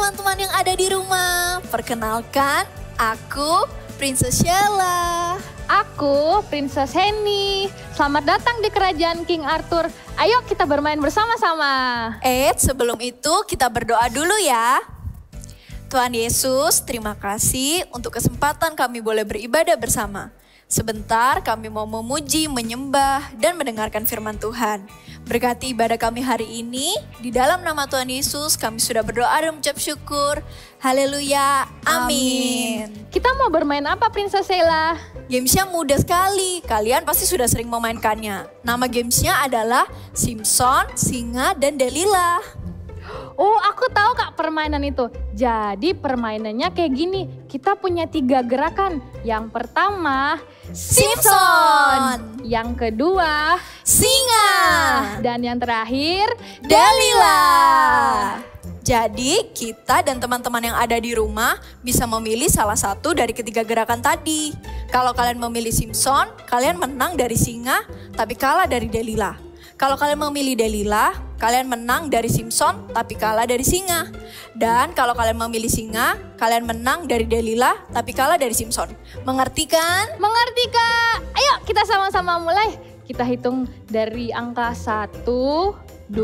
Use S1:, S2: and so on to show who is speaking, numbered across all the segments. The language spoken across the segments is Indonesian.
S1: teman-teman yang ada di rumah. Perkenalkan, aku Princess Sheila.
S2: Aku Princess Henny. Selamat datang di kerajaan King Arthur. Ayo kita bermain bersama-sama.
S1: Sebelum itu kita berdoa dulu ya. Tuhan Yesus, terima kasih untuk kesempatan kami boleh beribadah bersama. Sebentar kami mau memuji, menyembah, dan mendengarkan firman Tuhan. Berkati ibadah kami hari ini, di dalam nama Tuhan Yesus kami sudah berdoa dan mengucap syukur. Haleluya, amin.
S2: Kita mau bermain apa Princess Sheila?
S1: Gamesnya mudah sekali, kalian pasti sudah sering memainkannya. Nama gamesnya adalah Simpson, Singa, dan Delilah.
S2: Oh, aku tahu Kak permainan itu. Jadi permainannya kayak gini. Kita punya 3 gerakan. Yang pertama,
S1: Simpson.
S2: Yang kedua,
S1: Singa.
S2: dan yang terakhir,
S1: Delilah. Jadi kita dan teman-teman yang ada di rumah bisa memilih salah satu dari ketiga gerakan tadi. Kalau kalian memilih Simpson, kalian menang dari Singa tapi kalah dari Delilah. Kalau kalian memilih Delilah, kalian menang dari Simpson tapi kalah dari Singa. Dan kalau kalian memilih Singa, kalian menang dari Delilah tapi kalah dari Simpson. Mengerti kan?
S2: Mengerti Kak? Ayo kita sama-sama mulai. Kita hitung dari angka 1, 2,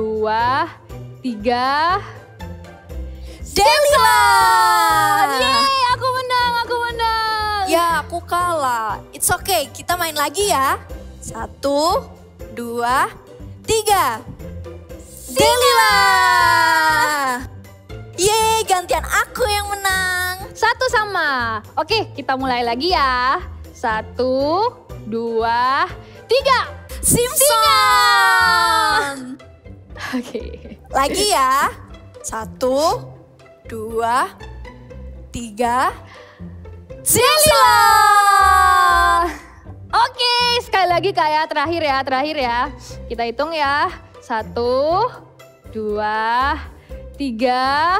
S2: 3.
S1: Delilah!
S2: Yeay, aku menang.
S1: Ya, aku kalah. It's okay, kita main lagi ya. 1, 2, 3. Delilah! Yeay, gantian aku yang menang.
S2: 1 sama. Oke, kita mulai lagi ya. 1, 2, 3.
S1: Simpson!
S2: Oke.
S1: Lagi ya. 1, 2, 3. Delilah!
S2: Oke, sekali lagi Kak ya, terakhir ya. Kita hitung ya. 1, 2, 3.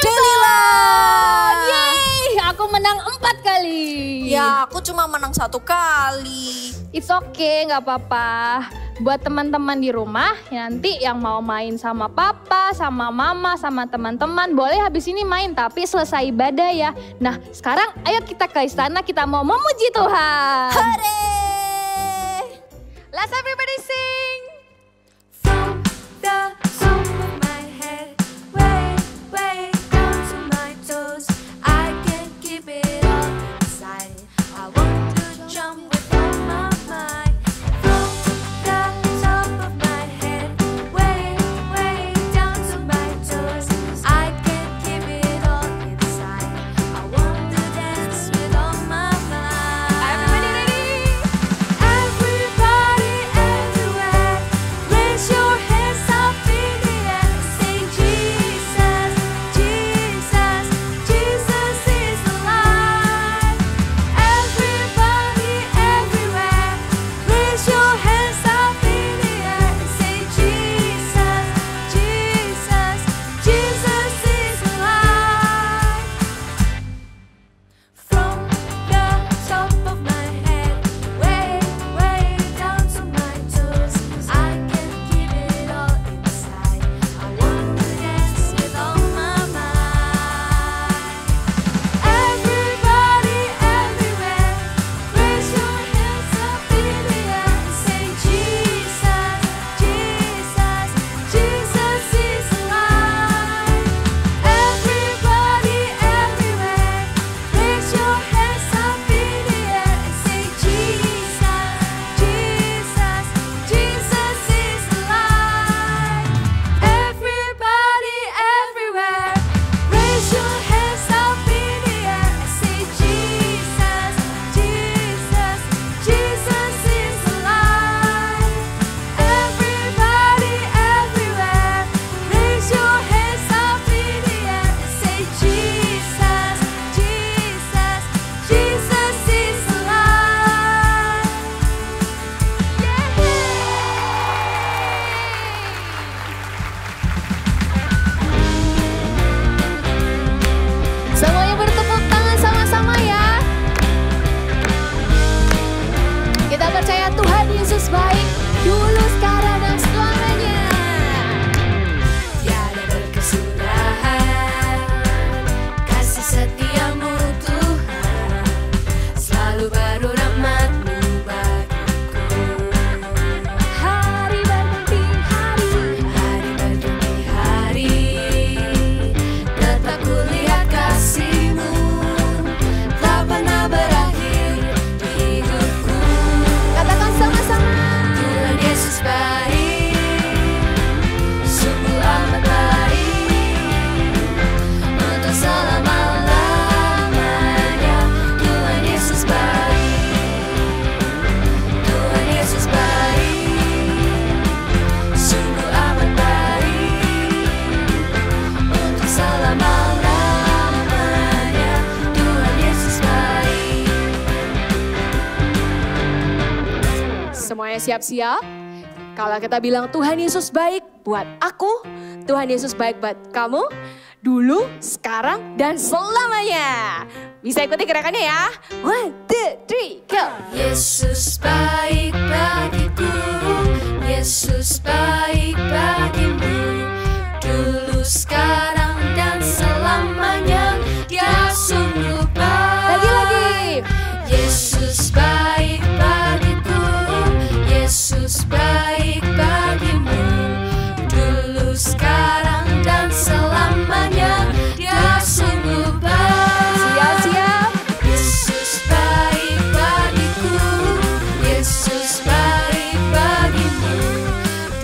S1: Delilah!
S2: Yeay, aku menang 4 kali.
S1: Ya, aku cuma menang 1 kali.
S2: It's okay, gak apa-apa. Buat teman-teman di rumah, nanti yang mau main sama papa, sama mama, sama teman-teman, boleh habis ini main, tapi selesai ibadah ya. Nah, sekarang ayo kita ke istana, kita mau memuji Tuhan.
S1: Hooray!
S2: Let's everybody sing.
S3: From the top of my head, way, way down to my toes, I can't keep it all inside. I want to jump with all my might. From the top of my head, way, way down to my toes, I can't keep it all inside. I want to dance with all my might.
S2: Everybody ready?
S3: Everybody, everywhere.
S4: Semuanya siap-siap? Kalau kita bilang Tuhan Yesus baik buat aku, Tuhan Yesus baik buat kamu, dulu, sekarang, dan selamanya. Bisa ikuti gerakannya ya. 1, 2, 3, go!
S3: Yesus baik bagiku, Yesus baik bagimu. Dulu, sekarang, dan selamanya, Dia sungguh baik.
S4: Lagi-lagi.
S3: Yesus baik bagiku, Yesus baik bagimu. Dulu, sekarang, dan selamanya, Dia sungguh baik.
S4: Siap-siap.
S3: Yesus baik bagiku, Yesus baik bagimu.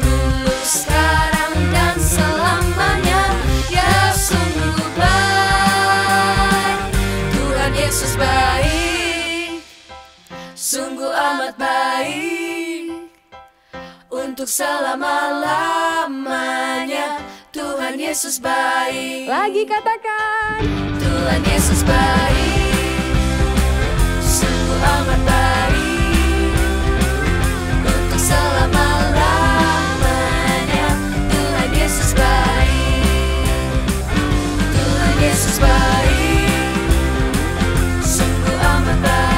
S3: Dulu, sekarang, dan selamanya, Dia sungguh baik. Tuhan Yesus baik, sungguh amat baik. Untuk selama-lamanya, Tuhan Yesus baik.
S4: Lagi katakan.
S3: Tuhan Yesus baik, sungguh amat baik. Untuk selama-lamanya, Tuhan Yesus baik. Tuhan Yesus baik, sungguh amat baik.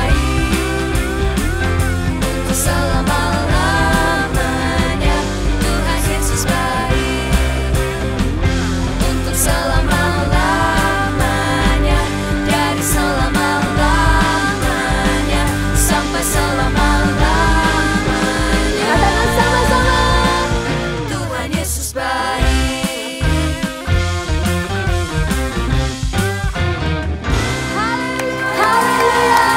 S3: Untuk selama-lamanya, Tuhan Yesus baik. Untuk selama-lamanya, dari selama-lamanya sampai selama-lamanya.
S4: Katakan sama-sama.
S3: Tuhan Yesus baik. Haleluya.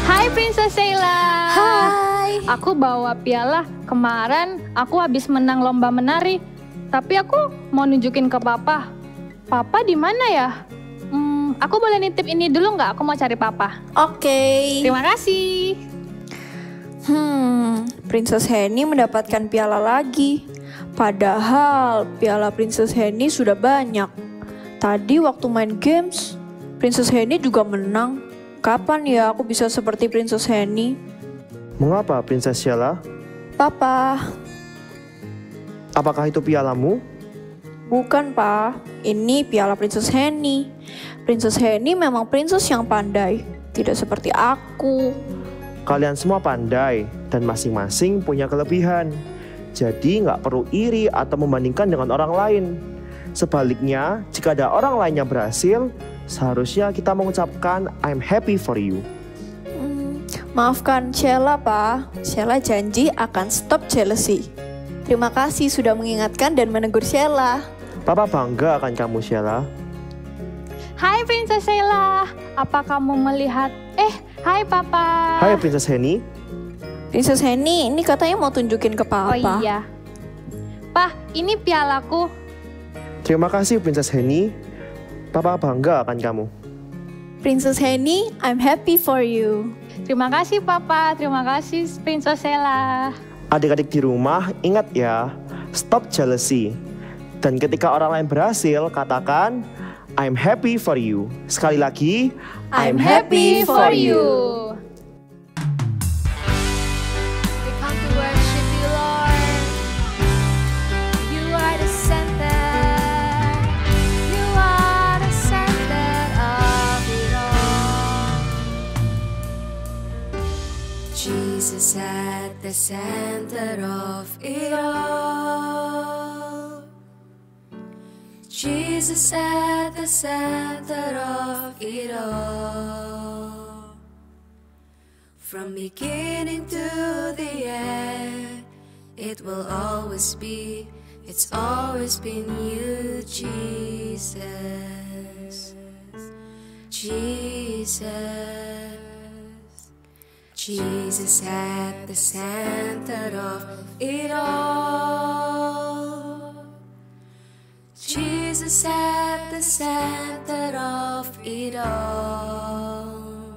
S2: Hai Princess Sheila.
S1: Hai.
S2: Aku bawa piala. Kemarin aku habis menang lomba menari. Tapi aku mau nunjukin ke papa. Papa di mana ya? Aku boleh nitip ini dulu nggak? Aku mau cari papa.
S1: Oke.
S2: Terima kasih.
S1: Princess Henny mendapatkan piala lagi. Padahal piala Princess Henny sudah banyak. Tadi waktu main games, Princess Henny juga menang. Kapan ya aku bisa seperti Princess Henny?
S5: Mengapa, Princess Sheila?
S1: Papa,
S5: Apakah itu pialamu?
S1: bukan pa. Ini piala Princess Henny. Princess Henny memang princess yang pandai. Tidak seperti aku.
S5: Kalian semua pandai dan masing-masing punya kelebihan. Jadi nggak perlu iri atau membandingkan dengan orang lain. Sebaliknya, jika ada orang lain yang berhasil, seharusnya kita mengucapkan I'm happy for you.
S1: Maafkan Sheila, Pa. Sheila janji akan stop jealousy. Terima kasih sudah mengingatkan dan menegur Sheila.
S5: Papa bangga akan kamu, Sheila.
S2: Hai Princess Sheila. Apa kamu melihat? Hai Papa.
S5: Hai Princess Henny.
S1: Princess Henny, ini katanya mau tunjukin ke Papa.
S2: Oh iya. Pah, ini pialaku.
S5: Terima kasih Princess Henny. Papa bangga akan kamu.
S1: Princess Henny, I'm happy for you.
S2: Terima kasih Papa. Terima kasih Princess Sheila.
S5: Adik-adik di rumah, ingat ya, stop jealousy. Dan ketika orang lain berhasil, katakan I'm happy for you. Sekali lagi,
S1: I'm happy for you.
S3: We come to worship you, Lord. You are the center. You are the center of it all. Jesus at the center of it all. Jesus at the center of it all. From beginning to the end, it will always be, it's always been you, Jesus. Jesus. Jesus at the center of it all. Jesus at the center of it all.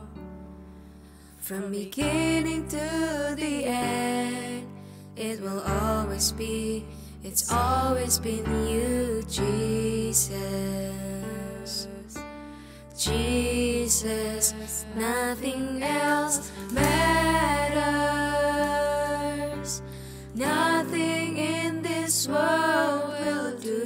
S3: From beginning to the end, it will always be, it's always been you, Jesus. Jesus. Jesus, nothing else matters. Nothing in this world will do.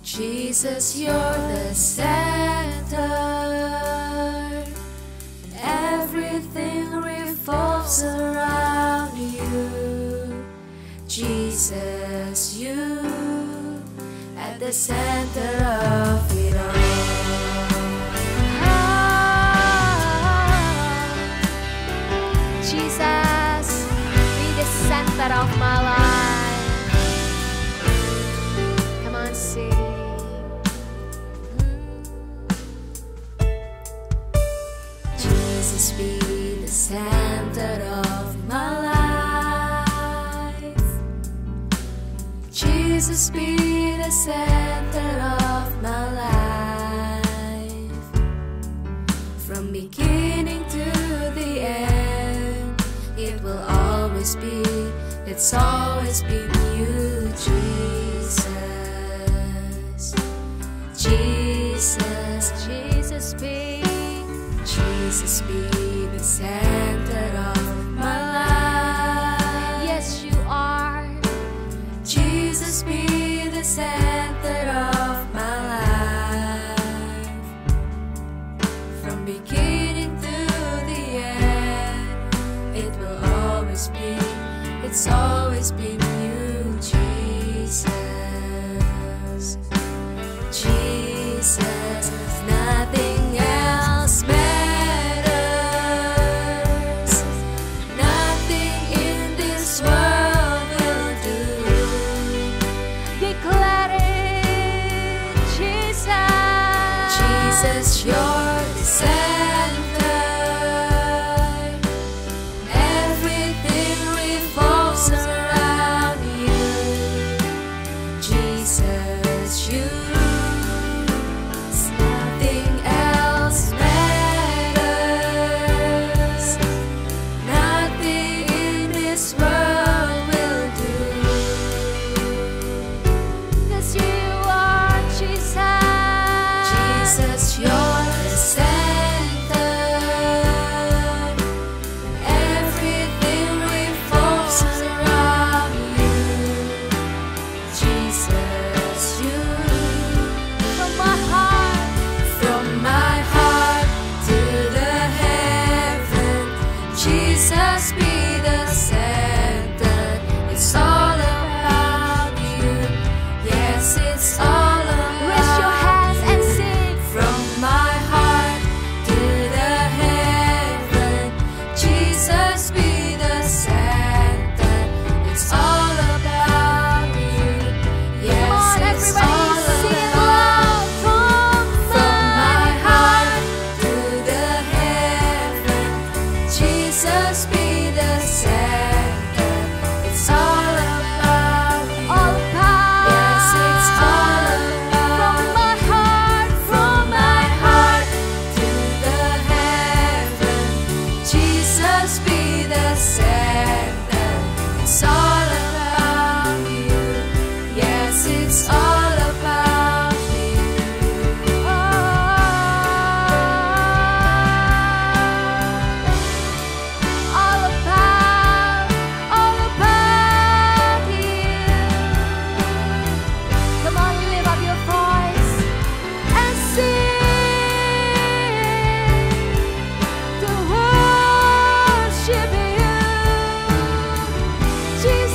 S3: Jesus, you're the center. Everything revolves around you. Jesus, you at the center of it all.
S2: Jesus, be the center of my life. Come on, sing.
S3: Jesus, be the center of my life. Jesus, be the center of my life. From beginning to the end, it will always be, it's always been you, Jesus. Jesus, Jesus be the center of my life.
S2: Yes, you are.
S3: Jesus be the center of my life. From beginning to the end, it will always be, it's always been you, Jesus. Jesus, nothing else matters. Nothing in this world will do.
S2: Declare it, Jesus.
S3: Jesus, you're the center. Everything revolves around you. Jesus, you. Nothing else matters. Nothing in this world will do.
S2: Yes, you are, Jesus.
S3: Jesus, you're the center. Everything revolves around you. Jesus, you.
S2: From my heart,
S3: From my heart to the heaven, Jesus be the center. It's all about you. Yes, it's all about
S2: raise your hands and sing.
S3: From my heart to the heaven, Jesus be the center. It's all about you. Yes,
S2: Come on,
S3: it's
S2: everybody,
S3: all
S2: sing it
S3: about
S2: loud.
S3: from my heart to the heaven, Jesus be the center. It's all about you.
S2: All power.
S3: Yes, it's all about
S2: From my heart,
S3: from my heart to the heaven, Jesus be the center. It's all about you. Yes, it's all about you.
S2: all about you. Come on, lift up your voice and sing to worship you, Jesus.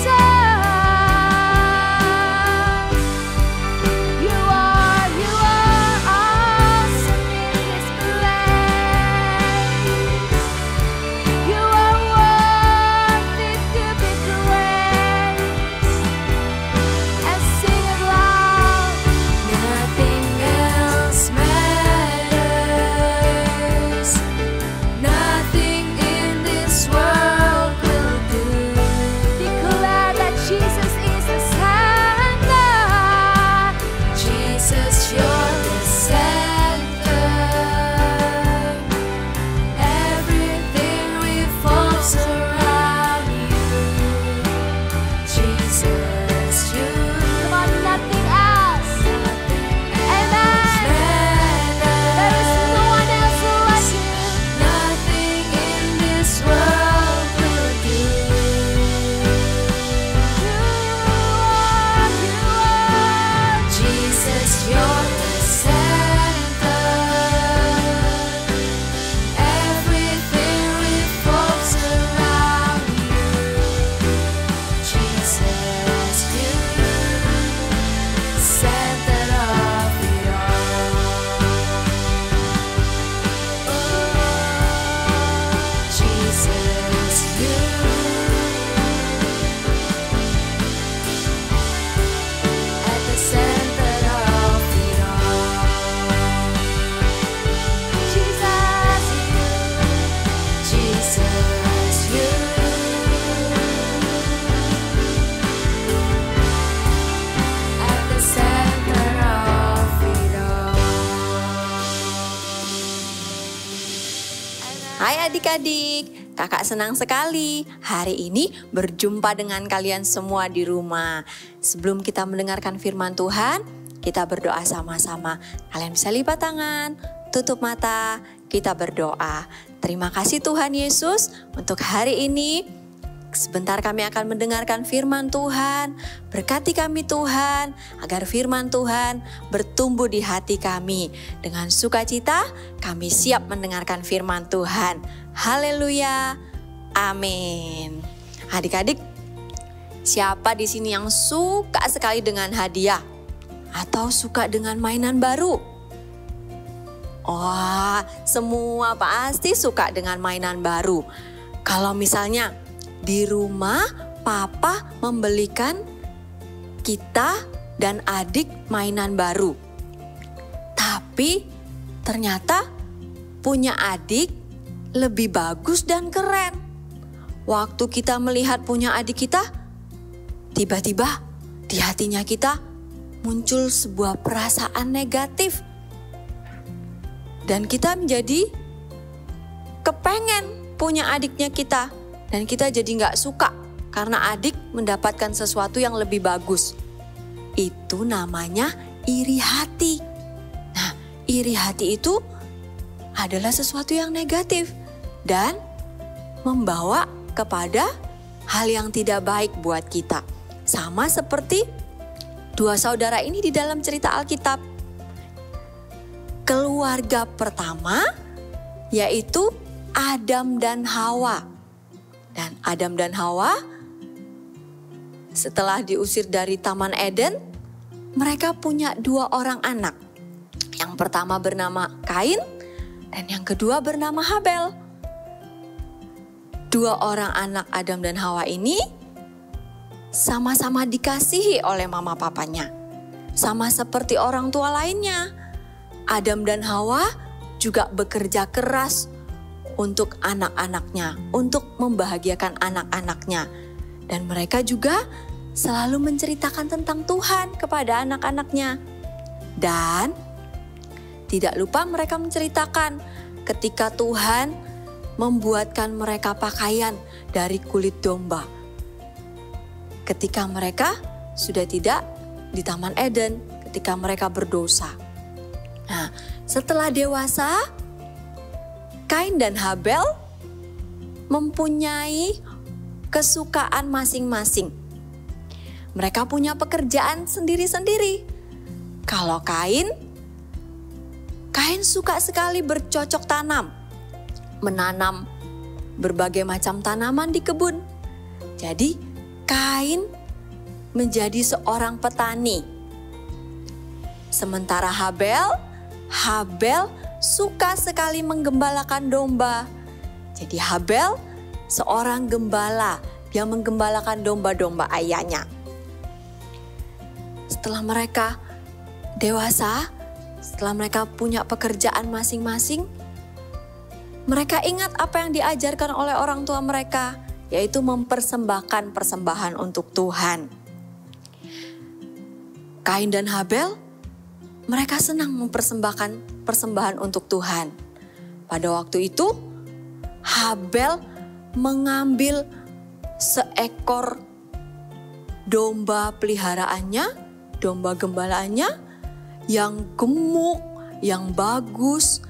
S6: adik-adik, kakak senang sekali hari ini berjumpa dengan kalian semua di rumah. Sebelum kita mendengarkan firman Tuhan, kita berdoa sama-sama. Kalian bisa lipat tangan, tutup mata, kita berdoa. Terima kasih Tuhan Yesus untuk hari ini. Sebentar kami akan mendengarkan firman Tuhan. Berkati kami Tuhan, agar firman Tuhan bertumbuh di hati kami. Dengan sukacita kami siap mendengarkan firman Tuhan. Haleluya, amin. Adik-adik, siapa di sini yang suka sekali dengan hadiah? Atau suka dengan mainan baru? Wah, semua pasti suka dengan mainan baru. Kalau misalnya di rumah papa membelikan kita dan adik mainan baru. Tapi ternyata punya adik lebih bagus dan keren. Waktu kita melihat punya adik kita, tiba-tiba di hatinya kita muncul sebuah perasaan negatif. Dan kita menjadi kepengen punya adiknya kita. Dan kita jadi gak suka karena adik mendapatkan sesuatu yang lebih bagus. Itu namanya iri hati. Nah, iri hati itu adalah sesuatu yang negatif dan membawa kepada hal yang tidak baik buat kita. Sama seperti dua saudara ini di dalam cerita Alkitab. Keluarga pertama yaitu Adam dan Hawa. Dan Adam dan Hawa setelah diusir dari Taman Eden, mereka punya 2 orang anak. Yang pertama bernama Kain dan yang kedua bernama Habel. 2 orang anak Adam dan Hawa ini sama-sama dikasihi oleh mama papanya. Sama seperti orang tua lainnya. Adam dan Hawa juga bekerja keras untuk anak-anaknya, untuk membahagiakan anak-anaknya. Dan mereka juga selalu menceritakan tentang Tuhan kepada anak-anaknya. Dan tidak lupa mereka menceritakan ketika Tuhan membuatkan mereka pakaian dari kulit domba. Ketika mereka sudah tidak di Taman Eden, ketika mereka berdosa. Nah, setelah dewasa, Kain dan Habel mempunyai kesukaan masing-masing. Mereka punya pekerjaan sendiri-sendiri. Kalau Kain suka sekali bercocok tanam, menanam berbagai macam tanaman di kebun. Jadi Kain menjadi seorang petani. Sementara Habel suka sekali menggembalakan domba. Jadi Habel seorang gembala, dia menggembalakan domba-domba ayahnya. Setelah mereka dewasa, setelah mereka punya pekerjaan masing-masing, mereka ingat apa yang diajarkan oleh orang tua mereka, yaitu mempersembahkan persembahan untuk Tuhan. Kain dan Habel, mereka senang mempersembahkan persembahan untuk Tuhan. Pada waktu itu, Habel mengambil seekor domba peliharaannya, domba gembalaannya yang gemuk, yang bagus,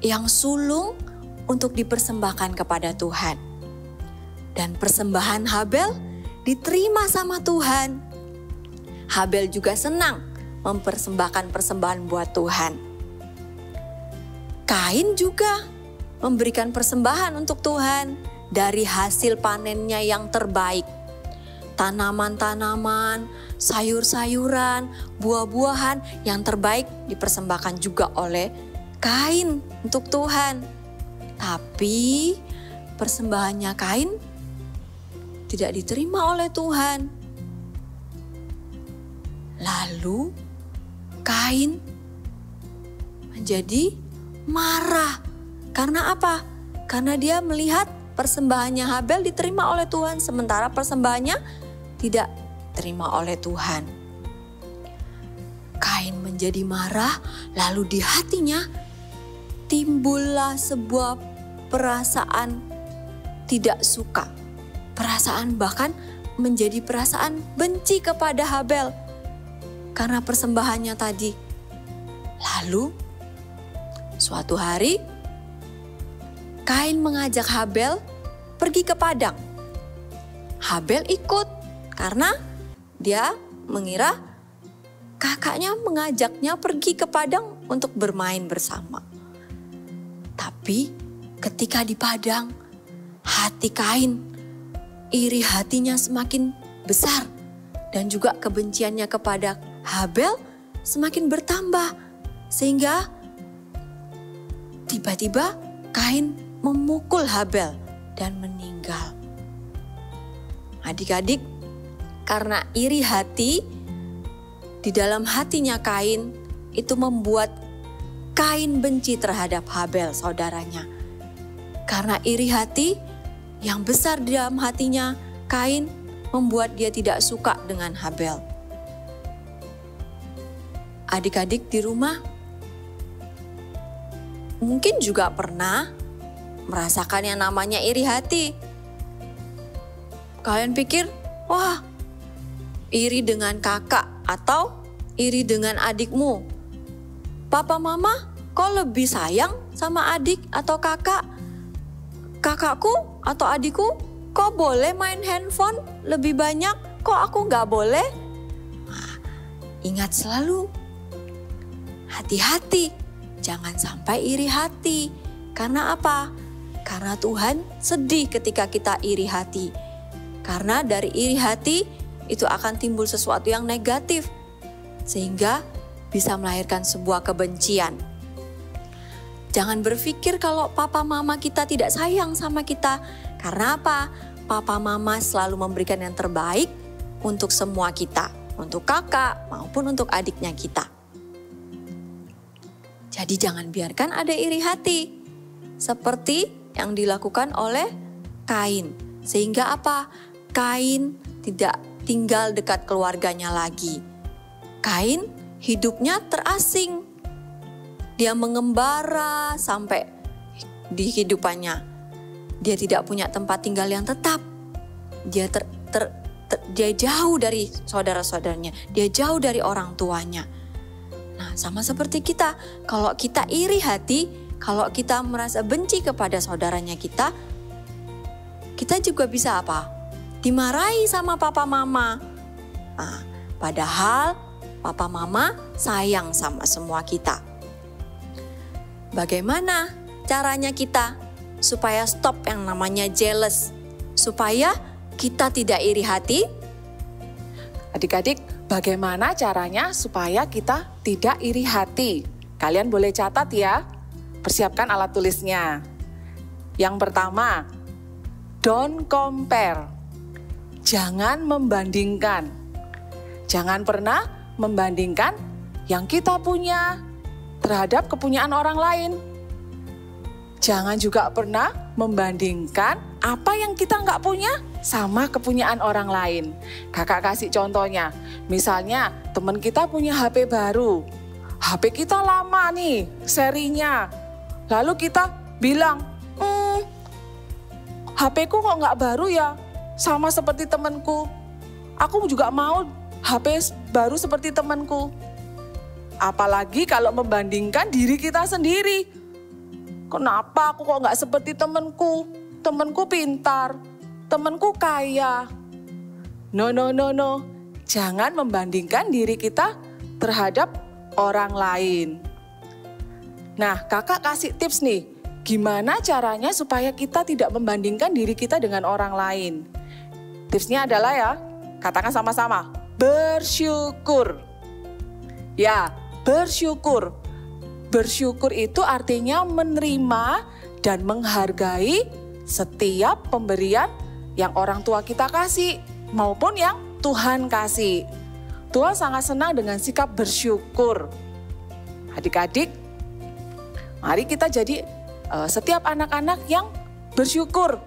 S6: yang sulung untuk dipersembahkan kepada Tuhan. Dan persembahan Habel diterima sama Tuhan. Habel juga senang mempersembahkan persembahan buat Tuhan. Kain juga memberikan persembahan untuk Tuhan dari hasil panennya yang terbaik. Tanaman-tanaman, sayur-sayuran, buah-buahan yang terbaik dipersembahkan juga oleh Kain untuk Tuhan. Tapi persembahannya Kain tidak diterima oleh Tuhan. Lalu Kain menjadi marah. Karena apa? Karena dia melihat persembahannya Habel diterima oleh Tuhan, sementara persembahannya tidak diterima oleh Tuhan. Kain menjadi marah, lalu di hatinya timbullah sebuah perasaan tidak suka. Perasaan bahkan menjadi perasaan benci kepada Habel karena persembahannya tadi. Lalu suatu hari Kain mengajak Habel pergi ke padang. Habel ikut karena dia mengira kakaknya mengajaknya pergi ke padang untuk bermain bersama. Tapi ketika di padang, hati Kain, iri hatinya semakin besar dan juga kebenciannya kepada Habel semakin bertambah, sehingga tiba-tiba Kain memukul Habel dan meninggal. Adik-adik, karena iri hati di dalam hatinya Kain itu membuat Kain benci terhadap Habel saudaranya. Karena iri hati yang besar di dalam hatinya Kain membuat dia tidak suka dengan Habel. Adik-adik di rumah mungkin juga pernah merasakan yang namanya iri hati. Kalian pikir, wah, iri dengan kakak atau iri dengan adikmu. Papa mama kok lebih sayang sama adik atau kakak? Kakakku atau adikku kok boleh main handphone lebih banyak, kok aku gak boleh? Nah, ingat selalu, hati-hati, jangan sampai iri hati. Karena apa? Karena Tuhan sedih ketika kita iri hati. Karena dari iri hati itu akan timbul sesuatu yang negatif. Sehingga bisa melahirkan sebuah kebencian. Jangan berpikir kalau papa mama kita tidak sayang sama kita. Karena apa? Papa mama selalu memberikan yang terbaik untuk semua kita. Untuk kakak maupun untuk adiknya kita. Jadi jangan biarkan ada iri hati. Seperti yang dilakukan oleh Kain. Sehingga apa? Kain tidak tinggal dekat keluarganya lagi. Kain hidupnya terasing. Dia mengembara sampai di kehidupannya. Dia tidak punya tempat tinggal yang tetap. Dia dia jauh dari saudara-saudaranya. Dia jauh dari orang tuanya. Nah, sama seperti kita. Kalau kita iri hati, kalau kita merasa benci kepada saudaranya kita juga bisa apa? Dimarahi sama papa mama. Nah, padahal papa mama sayang sama semua kita. Bagaimana caranya kita supaya stop yang namanya jealous? Supaya kita tidak iri hati?
S7: Adik-adik, bagaimana caranya supaya kita tidak iri hati? Kalian boleh catat ya. Persiapkan alat tulisnya. Yang pertama, don't compare. Jangan membandingkan. Jangan pernah membandingkan yang kita punya terhadap kepunyaan orang lain. Jangan juga pernah membandingkan apa yang kita nggak punya sama kepunyaan orang lain. Kakak kasih contohnya. Misalnya teman kita punya HP baru. HP kita lama nih serinya. Lalu kita bilang, HP-ku kok nggak baru ya, sama seperti temanku. Aku juga mau HP baru seperti temanku. Apalagi kalau membandingkan diri kita sendiri. Kenapa aku kok nggak seperti temanku? Temanku pintar, temanku kaya. No. Jangan membandingkan diri kita terhadap orang lain. Nah, kakak kasih tips nih, gimana caranya supaya kita tidak membandingkan diri kita dengan orang lain. Tipsnya adalah ya, katakan sama-sama, bersyukur. Ya, bersyukur. Bersyukur itu artinya menerima dan menghargai setiap pemberian yang orang tua kita kasih maupun yang Tuhan kasih. Tuhan sangat senang dengan sikap bersyukur. Adik-adik, mari kita jadi setiap anak-anak yang bersyukur.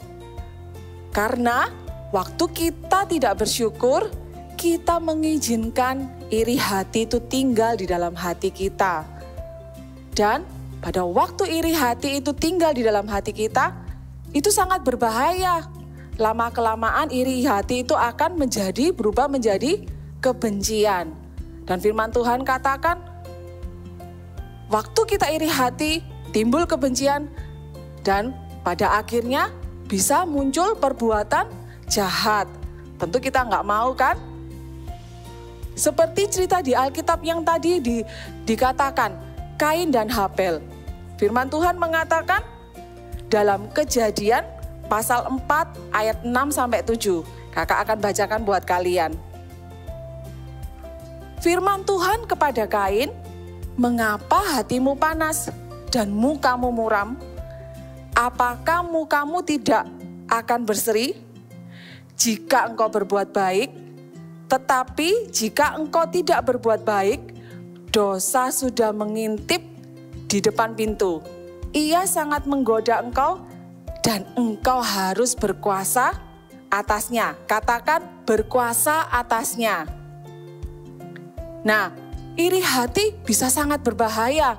S7: Karena waktu kita tidak bersyukur, kita mengizinkan iri hati itu tinggal di dalam hati kita. Dan pada waktu iri hati itu tinggal di dalam hati kita, itu sangat berbahaya. Lama-kelamaan iri hati itu akan berubah menjadi kebencian. Dan firman Tuhan katakan, waktu kita iri hati, timbul kebencian, dan pada akhirnya bisa muncul perbuatan jahat. Tentu kita nggak mau kan? Seperti cerita di Alkitab yang tadi dikatakan, Kain dan Habel. Firman Tuhan mengatakan dalam Kejadian pasal 4 ayat 6-7. Kakak akan bacakan buat kalian. Firman Tuhan kepada Kain, "Mengapa hatimu panas dan mukamu muram? Apakah mukamu tidak akan berseri? Jika engkau berbuat baik, tetapi jika engkau tidak berbuat baik, dosa sudah mengintip di depan pintu. Ia sangat menggoda engkau dan engkau harus berkuasa atasnya." Katakan berkuasa atasnya. Nah, iri hati bisa sangat berbahaya.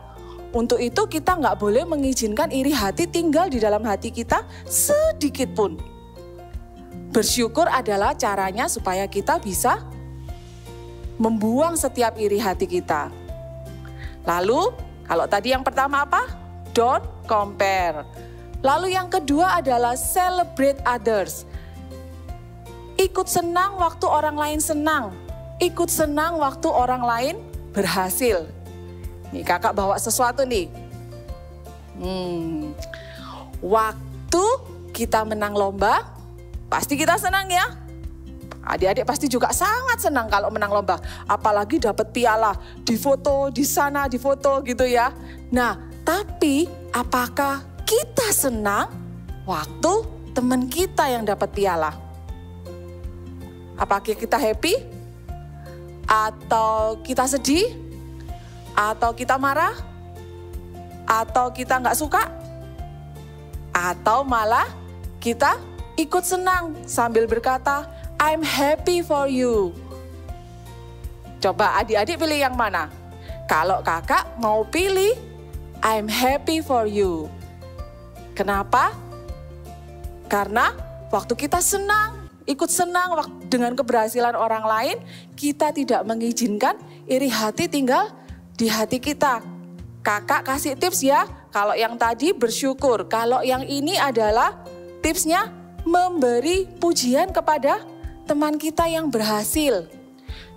S7: Untuk itu kita nggak boleh mengizinkan iri hati tinggal di dalam hati kita sedikit pun. Bersyukur adalah caranya supaya kita bisa membuang setiap iri hati kita. Lalu, kalau tadi yang pertama apa? Don't compare. Lalu yang kedua adalah celebrate others. Ikut senang waktu orang lain senang. Ikut senang waktu orang lain berhasil. Nih kakak bawa sesuatu nih. Waktu kita menang lomba, pasti kita senang ya. Adik-adik pasti juga sangat senang kalau menang lomba. Apalagi dapat piala, difoto, di sana difoto gitu ya. Nah, tapi apakah kita senang waktu teman kita yang dapat piala? Apakah kita happy? Atau kita sedih? Atau kita marah? Atau kita nggak suka? Atau malah kita ikut senang sambil berkata, I'm happy for you. Coba adik-adik pilih yang mana? Kalau kakak mau pilih, I'm happy for you. Kenapa? Karena waktu kita senang, ikut senang dengan keberhasilan orang lain, kita tidak mengizinkan iri hati tinggal di hati kita. Kakak kasih tips ya, kalau yang tadi bersyukur, kalau yang ini adalah tipsnya memberi pujian kepada teman kita yang berhasil.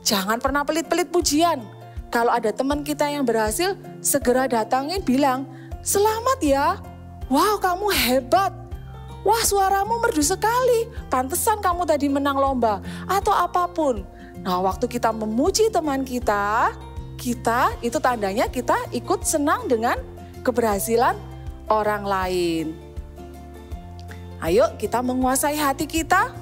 S7: Jangan pernah pelit-pelit pujian. Kalau ada teman kita yang berhasil, segera datangin bilang, selamat ya, wow kamu hebat, wah suaramu merdu sekali, pantesan kamu tadi menang lomba, atau apapun. Nah waktu kita memuji teman kita itu tandanya kita ikut senang dengan keberhasilan orang lain. Ayo kita menguasai hati kita.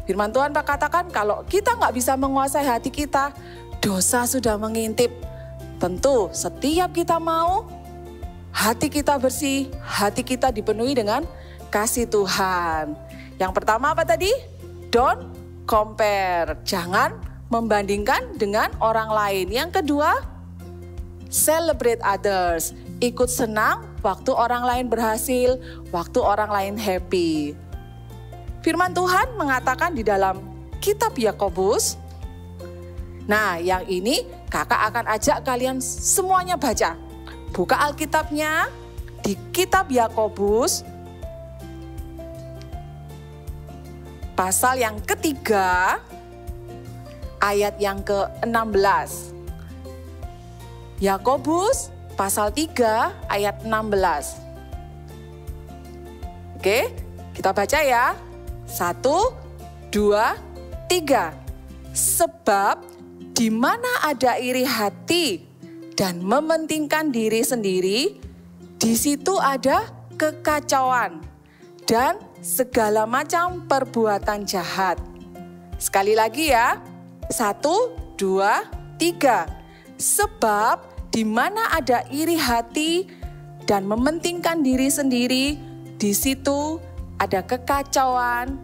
S7: Firman Tuhan katakan kalau kita nggak bisa menguasai hati kita, dosa sudah mengintip. Tentu setiap kita mau hati kita bersih, hati kita dipenuhi dengan kasih Tuhan. Yang pertama apa tadi? Don't compare. Jangan membandingkan dengan orang lain. Yang kedua, celebrate others. Ikut senang waktu orang lain berhasil, waktu orang lain happy. Firman Tuhan mengatakan di dalam kitab Yakobus. Nah, yang ini kakak akan ajak kalian semuanya baca. Buka Alkitabnya di kitab Yakobus pasal yang ketiga, ayat yang ke-16. Yakobus pasal 3 ayat 16. Oke, kita baca ya. 1, 2, 3. Sebab di mana ada iri hati dan mementingkan diri sendiri, di situ ada kekacauan dan segala macam perbuatan jahat. Sekali lagi ya. 1, 2, 3. Sebab di mana ada iri hati dan mementingkan diri sendiri, di situ ada kekacauan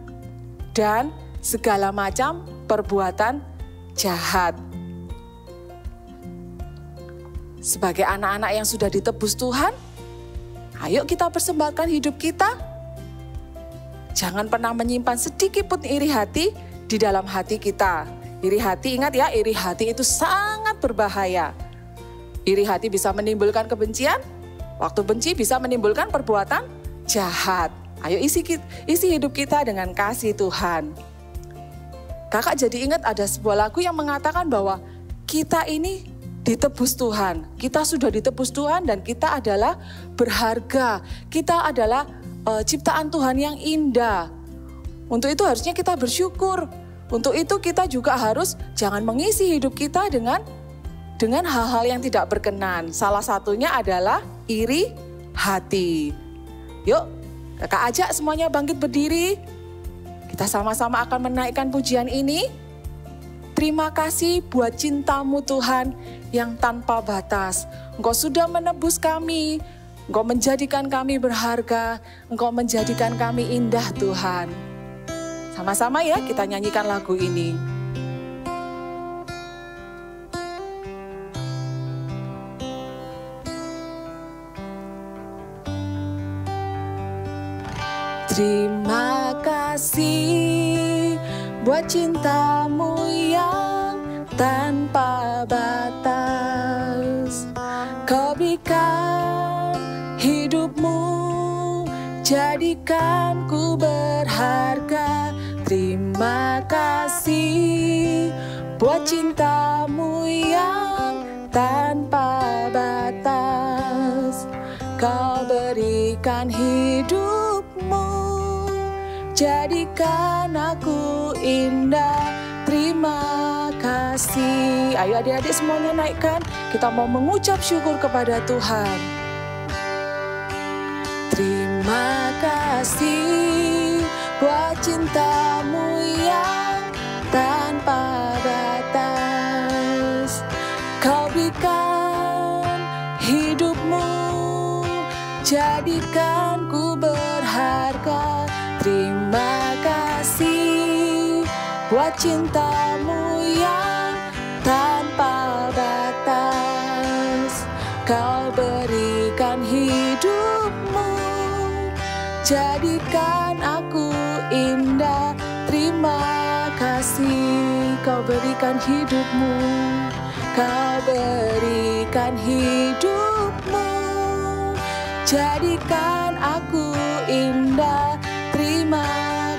S7: dan segala macam perbuatan jahat. sebagai anak-anak yang sudah ditebus Tuhan, ayo kita persembahkan hidup kita. Jangan pernah menyimpan sedikit pun iri hati di dalam hati kita. Iri hati, ingat ya, iri hati itu sangat berbahaya. Iri hati bisa menimbulkan kebencian, waktu benci bisa menimbulkan perbuatan jahat. Ayo isi hidup kita dengan kasih Tuhan. Kakak jadi ingat ada sebuah lagu yang mengatakan bahwa kita ini ditebus Tuhan. Kita sudah ditebus Tuhan dan kita adalah berharga. Kita adalah ciptaan Tuhan yang indah. Untuk itu harusnya kita bersyukur. Untuk itu kita juga harus jangan mengisi hidup kita dengan hal-hal yang tidak berkenan. Salah satunya adalah iri hati. Yuk, kakak ajak semuanya bangkit berdiri. Kita sama-sama akan menaikkan pujian ini. Terima kasih buat cintamu Tuhan yang tanpa batas. Engkau sudah menebus kami. Engkau menjadikan kami berharga. Engkau menjadikan kami indah Tuhan. Sama-sama ya kita nyanyikan lagu ini. Terima kasih buat cintamu yang tanpa batas. Kau berikan hidupmu, jadikan ku berharga. Terima kasih buat cintamu yang tanpa batas. Kau berikan hidupmu, jadikan aku indah. Terima kasih. Ayo adik-adik semuanya naikkan. Kita mau mengucap syukur kepada Tuhan. Terima kasih buat cintamu yang tanpa batas. Kau berikan hidupmu, jadikan ku berharga. Terima kasih buat cintamu yang tanpa batas. Kau berikan hidupmu, jadikan aku indah. Terima kasih. Kau berikan hidupmu, kau berikan hidupmu, jadikan aku indah. Terima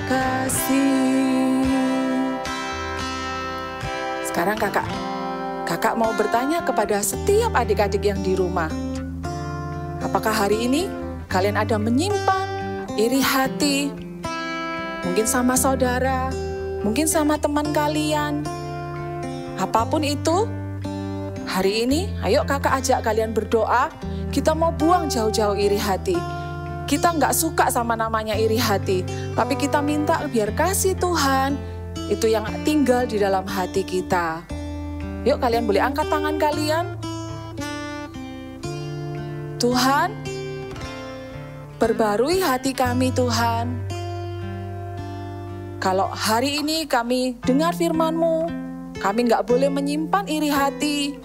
S7: kasih. Sekarang kakak mau bertanya kepada setiap adik-adik yang di rumah. Apakah hari ini kalian ada menyimpan iri hati? Mungkin sama saudara, mungkin sama teman kalian. Apapun itu, hari ini ayo kakak ajak kalian berdoa. Kita mau buang jauh-jauh iri hati. Kita nggak suka sama namanya iri hati, tapi kita minta biar kasih Tuhan itu yang tinggal di dalam hati kita. Yuk kalian boleh angkat tangan kalian. Tuhan, perbarui hati kami Tuhan. Kalau hari ini kami dengar firman-Mu, kami nggak boleh menyimpan iri hati.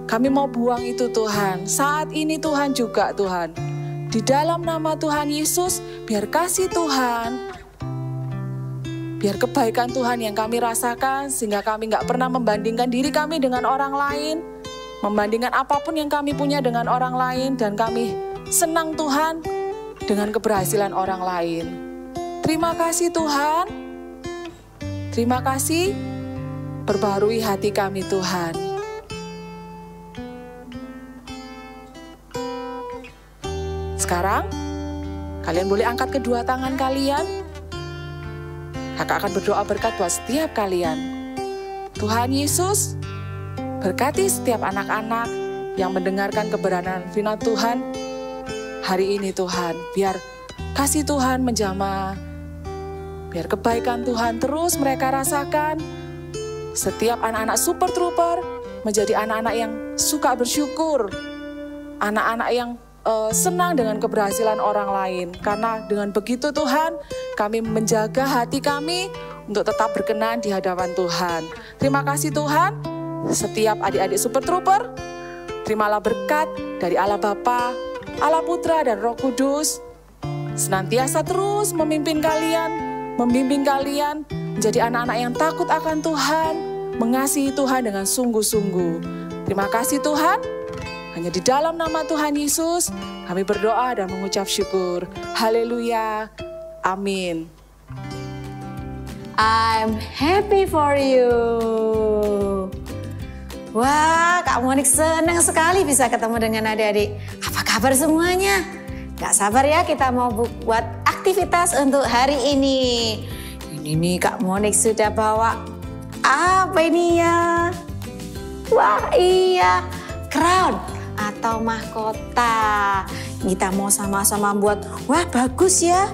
S7: Kami mau buang itu Tuhan. Saat ini Tuhan juga Tuhan. Di dalam nama Tuhan Yesus, biar kasih Tuhan, biar kebaikan Tuhan yang kami rasakan, sehingga kami nggak pernah membandingkan diri kami dengan orang lain, membandingkan apapun yang kami punya dengan orang lain, dan kami senang Tuhan dengan keberhasilan orang lain. Terima kasih Tuhan, terima kasih, perbarui hati kami Tuhan. Sekarang, kalian boleh angkat kedua tangan kalian. Kakak akan berdoa berkat buat setiap kalian. Tuhan Yesus, berkati setiap anak-anak yang mendengarkan kebenaran firman Tuhan hari ini Tuhan. Biar kasih Tuhan menjamah, biar kebaikan Tuhan terus mereka rasakan. Setiap anak-anak super trooper menjadi anak-anak yang suka bersyukur. Anak-anak yang senang dengan keberhasilan orang lain. Karena dengan begitu Tuhan, kami menjaga hati kami untuk tetap berkenan di hadapan Tuhan. Terima kasih Tuhan, setiap adik-adik super trooper terimalah berkat dari Allah Bapa, Allah Putra dan Roh Kudus, senantiasa terus memimpin kalian, membimbing kalian menjadi anak-anak yang takut akan Tuhan, mengasihi Tuhan dengan sungguh-sungguh. Terima kasih Tuhan, hanya di dalam nama Tuhan Yesus kami berdoa dan mengucap syukur. Haleluya, amin.
S6: I'm happy for you. Wah, Kak Monik senang sekali bisa ketemu dengan adik-adik. Apa kabar semuanya? Gak sabar ya kita mau buat aktivitas untuk hari ini. Ini nih Kak Monik sudah bawa apa ini ya? Wah iya, crown atau mahkota. Kita mau sama-sama buat, wah bagus ya.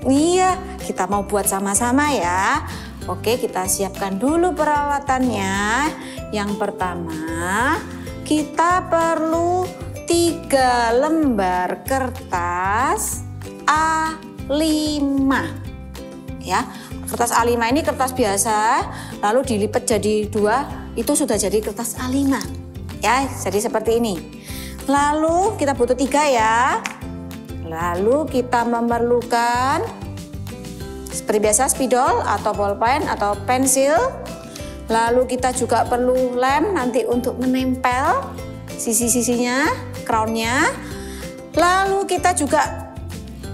S6: Iya, kita mau buat sama-sama ya. Oke, kita siapkan dulu peralatannya. Yang pertama, kita perlu 3 lembar kertas A5. Ya, kertas A5 ini kertas biasa, lalu dilipat jadi 2, itu sudah jadi kertas A5. Ya, jadi seperti ini. Lalu kita butuh 3 ya. Lalu kita memerlukan seperti biasa spidol atau bolpen atau pensil. Lalu kita juga perlu lem nanti untuk menempel sisi-sisinya, crownnya. Lalu kita juga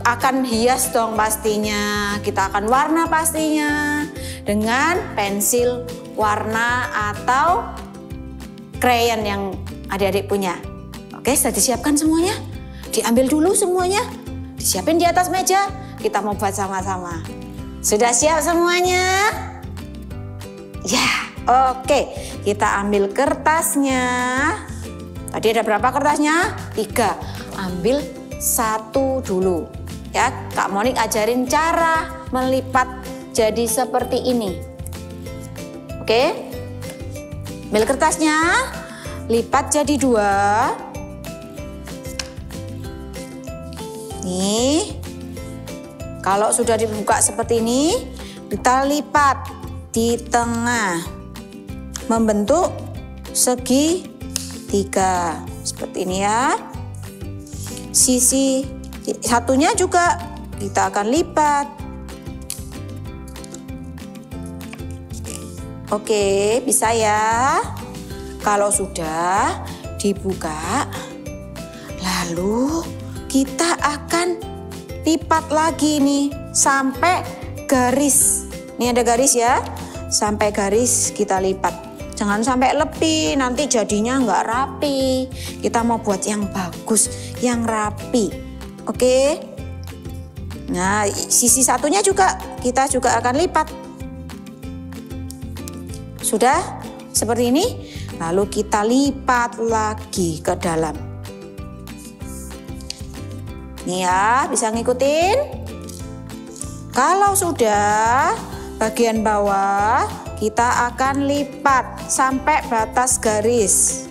S6: akan hias dong pastinya. Kita akan warna pastinya dengan pensil warna atau crayon yang adik-adik punya. Oke, sudah disiapkan semuanya? Diambil dulu semuanya, disiapin di atas meja. Kita mau buat sama-sama. Sudah siap semuanya? Ya, oke. Kita ambil kertasnya. Tadi ada berapa kertasnya? 3. Ambil 1 dulu. Ya, Kak Monik ajarin cara melipat jadi seperti ini. Oke. Ambil kertasnya, lipat jadi 2. Nih. Kalau sudah dibuka seperti ini, kita lipat di tengah, membentuk segi 3 seperti ini ya. Sisi satunya juga kita akan lipat. Oke, bisa ya. Kalau sudah dibuka, lalu kita akan lipat lagi nih sampai garis. Ini ada garis ya, sampai garis kita lipat. Jangan sampai lebih, nanti jadinya nggak rapi. Kita mau buat yang bagus, yang rapi. Oke. Nah, sisi satunya juga kita juga akan lipat. Sudah seperti ini. Lalu kita lipat lagi ke dalam. Nih ya, bisa ngikutin? Kalau sudah, bagian bawah kita akan lipat sampai batas garis.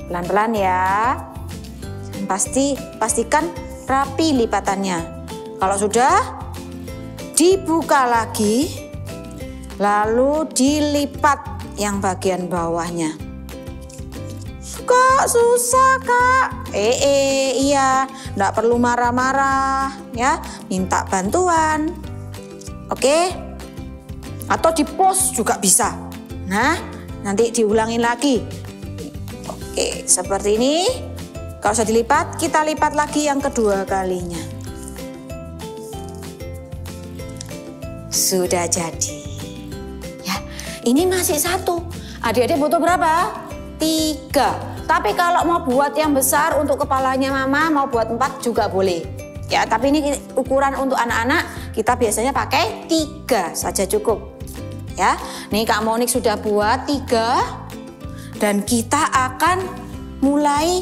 S6: Pelan-pelan ya. Pastikan rapi lipatannya. Kalau sudah, dibuka lagi, lalu dilipat yang bagian bawahnya. Kak, susah Kak. Iya, enggak perlu marah-marah ya, minta bantuan. Oke? Atau di post juga bisa. Nah, nanti diulangin lagi. Oke, seperti ini. Kalau sudah dilipat, kita lipat lagi yang kedua kalinya. Sudah jadi. Ya, ini masih 1. Adik-adik butuh berapa? 3. Tapi kalau mau buat yang besar untuk kepalanya mama, mau buat 4 juga boleh. Ya, tapi ini ukuran untuk anak-anak, kita biasanya pakai 3 saja cukup. Ya, nih Kak Monik sudah buat 3. Dan kita akan mulai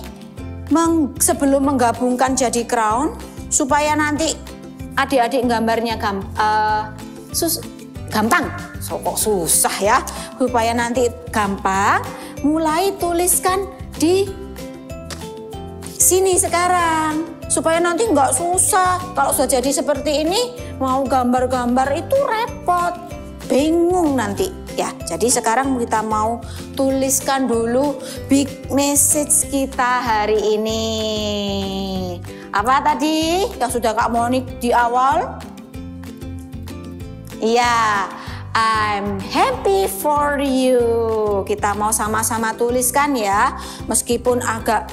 S6: sebelum menggabungkan jadi crown, supaya nanti adik-adik gambarnya gampang. Kok susah ya? Supaya nanti gampang, mulai tuliskan di sini sekarang, supaya nanti nggak susah. Kalau sudah jadi seperti ini, mau gambar-gambar itu repot. bingung nanti ya. Jadi sekarang kita mau tuliskan dulu big message kita hari ini. Apa tadi yang sudah Kak Monik di awal? Iya, I'm happy for you. Kita mau sama-sama tuliskan ya. Meskipun agak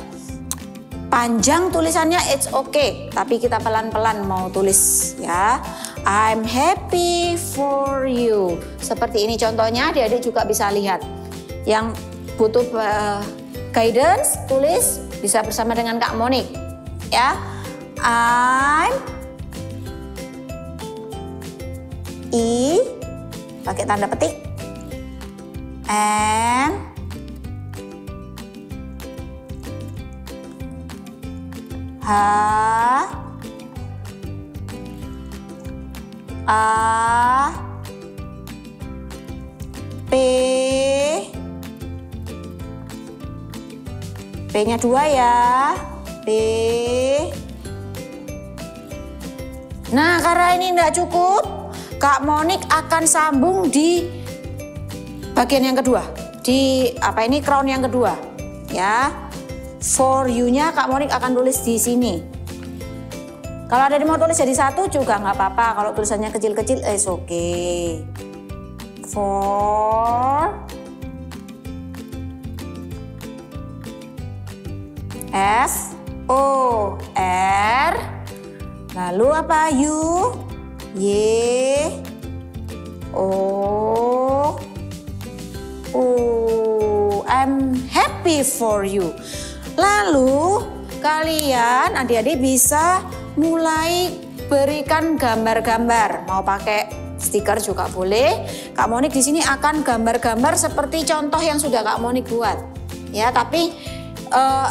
S6: panjang tulisannya, it's okay. Tapi kita pelan-pelan mau tulis ya. I'm happy for you. Seperti ini contohnya, adik-adik juga bisa lihat. Yang butuh guidance, tulis bisa bersama dengan Kak Monik. Ya, I'm pakai tanda petik, and P-nya 2 ya, P. Nah, karena ini enggak cukup, Kak Monik akan sambung di bagian yang kedua, di crown yang kedua ya. For you-nya Kak Monik akan tulis di sini. Kalau ada yang mau tulis jadi satu juga nggak apa-apa. Kalau tulisannya kecil-kecil, okay. For F O R, lalu apa? U Y O U. I'm happy for you. Lalu kalian adik-adik bisa mulai berikan gambar-gambar. Mau pakai stiker juga boleh. Kak Monik di sini akan gambar-gambar seperti contoh yang sudah Kak Monik buat. Ya, tapi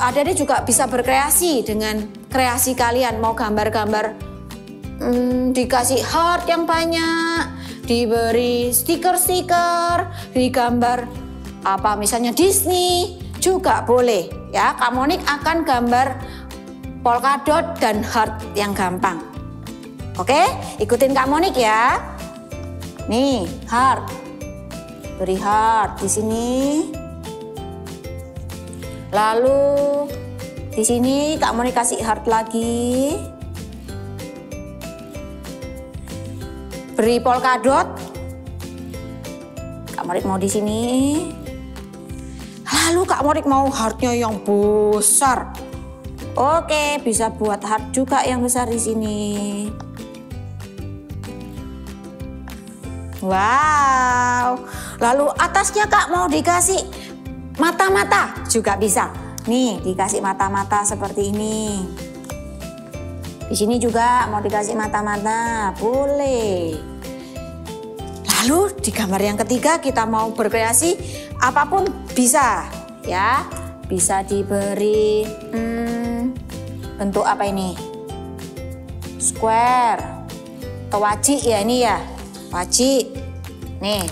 S6: adik-adik juga bisa berkreasi dengan kreasi kalian. Mau gambar-gambar dikasih heart yang banyak, diberi stiker-stiker, digambar apa misalnya Disney juga boleh ya. Kak Monik akan gambar polka dot dan heart yang gampang. Oke, ikutin Kak Monik ya. Nih, heart. Beri heart di sini. Lalu di sini Kak Monik kasih heart lagi. Beri polka dot. Kak Monik mau di sini. Lalu Kak Monik mau heartnya yang besar. Oke, bisa buat heart juga yang besar di sini. Wow. Lalu atasnya Kak mau dikasih mata-mata juga bisa. Nih, dikasih mata-mata seperti ini. Di sini juga mau dikasih mata-mata, boleh. Lalu di gambar yang ketiga kita mau berkreasi apapun bisa ya. Bisa diberi bentuk apa ini? Square atau wajik ya ini ya. Wajik. Nih.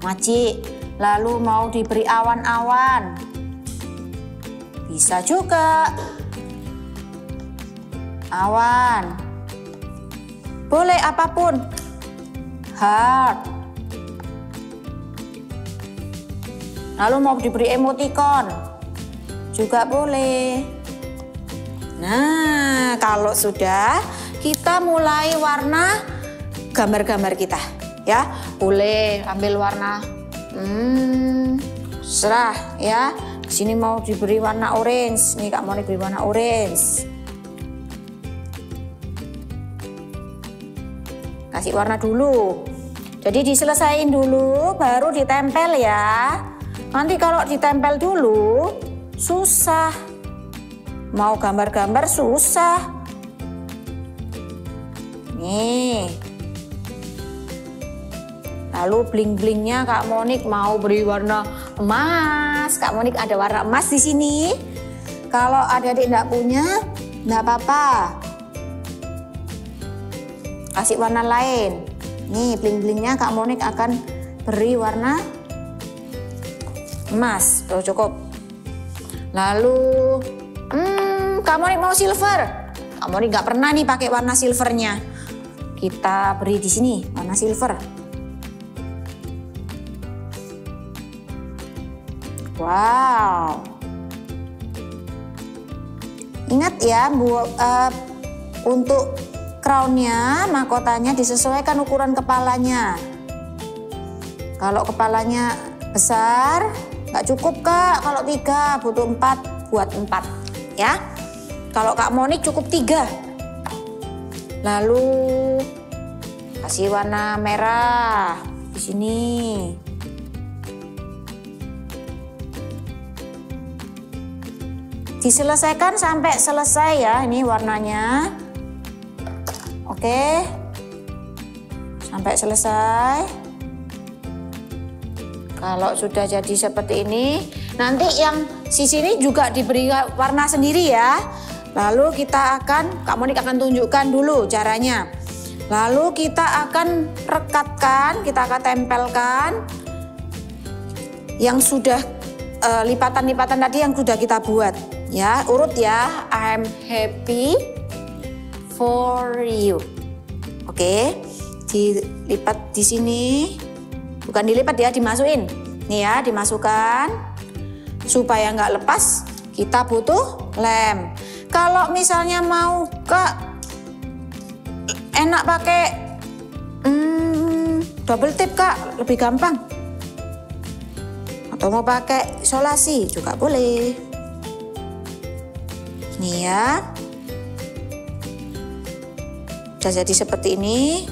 S6: Wajik. Lalu mau diberi awan-awan. Bisa juga. Awan. Boleh apapun. Heart. Lalu mau diberi emoticon. Juga boleh. Nah, kalau sudah, kita mulai warna gambar-gambar kita. Ya, boleh ambil warna serah ya. Di sini mau diberi warna orange. Nih Kak Monik beri warna orange. Kasih warna dulu. Jadi diselesain dulu baru ditempel ya. Nanti kalau ditempel dulu susah. Mau gambar-gambar susah. Nih. Lalu bling-blingnya Kak Monik mau beri warna emas. Kak Monik ada warna emas di sini. Kalau adik-adik enggak punya, enggak apa-apa. Kasih warna lain. Nih bling-blingnya Kak Monik akan beri warna emas. Tuh cukup. Lalu Kak Monik mau silver. Kak Monik nggak pernah nih pakai warna silvernya. Kita beri di sini warna silver.
S8: Wow. Ingat ya, untuk crownnya, mahkotanya disesuaikan ukuran kepalanya. Kalau kepalanya besar, nggak cukup Kak. Kalau 3, butuh 4, buat 4 ya. Kalau Kak Monik cukup 3. Lalu kasih warna merah di sini. Diselesaikan sampai selesai ya, ini warnanya. Oke. Sampai selesai. Kalau sudah jadi seperti ini, nanti yang sisi ini juga diberi warna sendiri ya. Lalu kita akan, Kak Monik akan tunjukkan dulu caranya. Lalu kita akan rekatkan, kita akan tempelkan yang sudah lipatan-lipatan tadi yang sudah kita buat. Ya, urut ya. I'm happy for you. Oke, dilipat di sini. Bukan dilipat ya, dimasukin. Nih ya, dimasukkan. Supaya nggak lepas, kita butuh lem. Kalau misalnya mau Kak enak pakai double tip Kak, lebih gampang. Atau mau pakai isolasi juga boleh. Nih ya. Udah jadi seperti ini.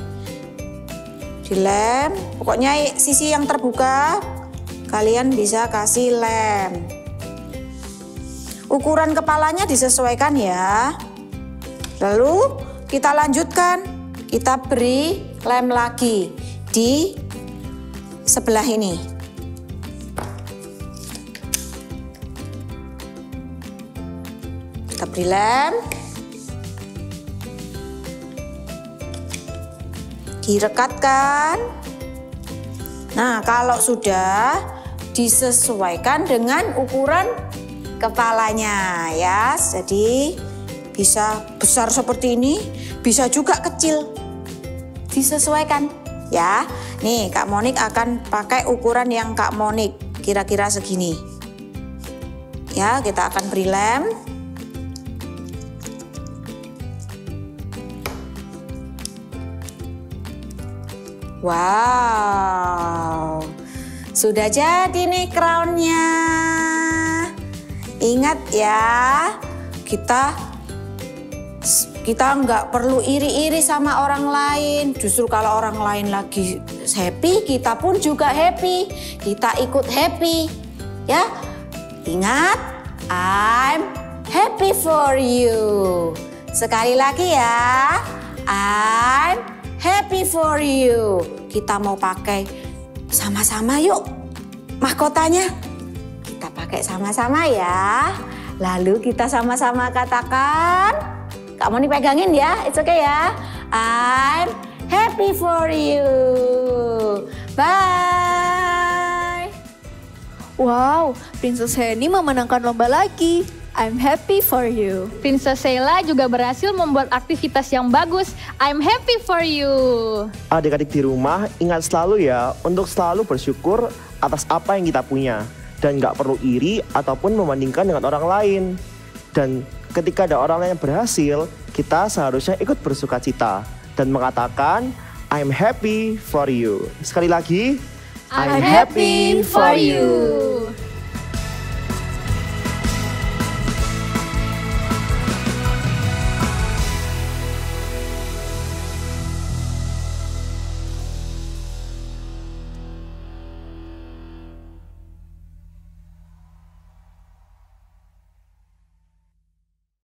S8: Dilem, pokoknya sisi yang terbuka kalian bisa kasih lem. Ukuran kepalanya disesuaikan ya. Lalu kita lanjutkan, kita beri lem lagi di sebelah ini. Kita beri lem. Direkatkan. Nah, kalau sudah disesuaikan dengan ukuran kepalanya ya. Jadi bisa besar seperti ini, bisa juga kecil. Disesuaikan ya. Nih, Kak Monik akan pakai ukuran yang Kak Monik, kira-kira segini. Ya, kita akan beri lem. Wow, sudah jadi nih crownnya. Ingat ya, kita nggak perlu iri-iri sama orang lain. Justru kalau orang lain lagi happy, kita pun juga happy. Kita ikut happy, ya. Ingat, I'm happy for you. Sekali lagi ya, I'm happy for you. Kita mau pakai sama-sama yuk mahkotanya. Kita pakai sama-sama ya. Lalu kita sama-sama katakan. Kak Monik pegangin ya, it's okay ya. I'm happy for you. Bye.
S1: Wow, Princess Henny memenangkan lomba lagi. I'm happy for you.
S2: Princess Sheila juga berhasil membuat aktivitas yang bagus. I'm happy for you.
S5: Adik-adik di rumah ingat selalu ya untuk selalu bersyukur atas apa yang kita punya. Dan nggak perlu iri ataupun membandingkan dengan orang lain. Dan ketika ada orang lain yang berhasil, kita seharusnya ikut bersukacita. Dan mengatakan, I'm happy for you. Sekali lagi,
S2: I'm happy for you.